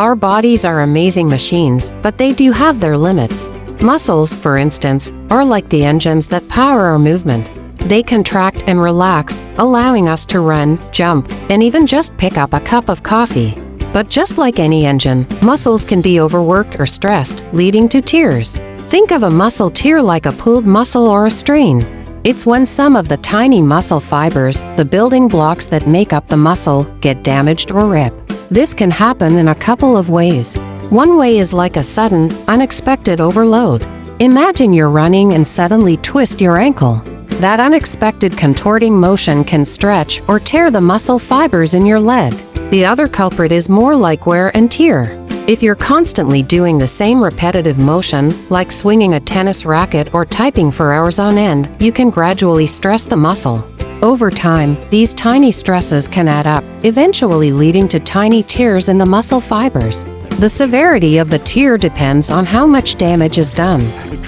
Our bodies are amazing machines, but they do have their limits. Muscles, for instance, are like the engines that power our movement. They contract and relax, allowing us to run, jump, and even just pick up a cup of coffee. But just like any engine, muscles can be overworked or stressed, leading to tears. Think of a muscle tear like a pulled muscle or a strain. It's when some of the tiny muscle fibers, the building blocks that make up the muscle, get damaged or rip. This can happen in a couple of ways. One way is like a sudden, unexpected overload. Imagine you're running and suddenly twist your ankle. That unexpected contorting motion can stretch or tear the muscle fibers in your leg. The other culprit is more like wear and tear. If you're constantly doing the same repetitive motion, like swinging a tennis racket or typing for hours on end, you can gradually stress the muscle. Over time, these tiny stresses can add up, eventually leading to tiny tears in the muscle fibers. The severity of the tear depends on how much damage is done.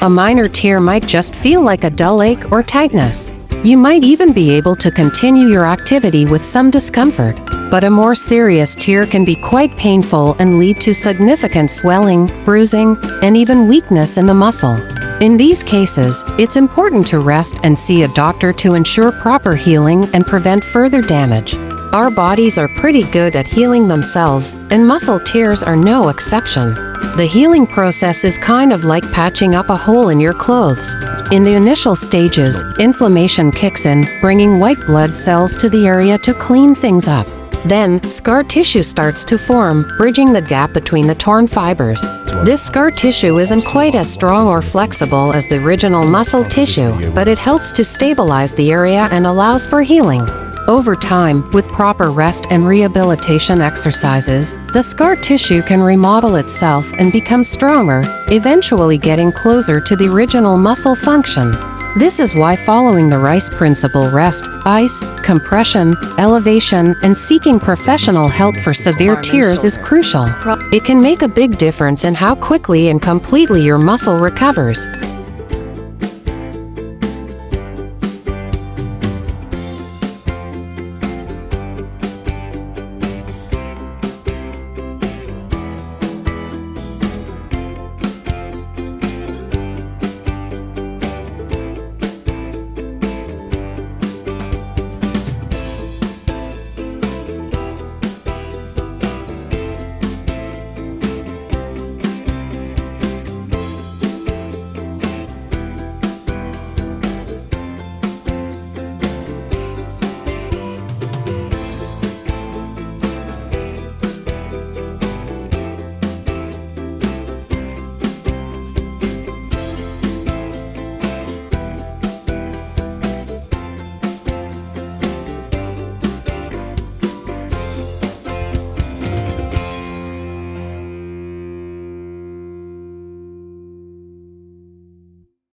A minor tear might just feel like a dull ache or tightness. You might even be able to continue your activity with some discomfort. But a more serious tear can be quite painful and lead to significant swelling, bruising, and even weakness in the muscle. In these cases, it's important to rest and see a doctor to ensure proper healing and prevent further damage. Our bodies are pretty good at healing themselves, and muscle tears are no exception. The healing process is kind of like patching up a hole in your clothes. In the initial stages, inflammation kicks in, bringing white blood cells to the area to clean things up. Then, scar tissue starts to form, bridging the gap between the torn fibers. This scar tissue isn't quite as strong or flexible as the original muscle tissue, but it helps to stabilize the area and allows for healing. Over time, with proper rest and rehabilitation exercises, the scar tissue can remodel itself and become stronger, eventually getting closer to the original muscle function. This is why following the RICE principle, rest, ice, compression, elevation, and seeking professional help for severe tears is crucial. It can make a big difference in how quickly and completely your muscle recovers.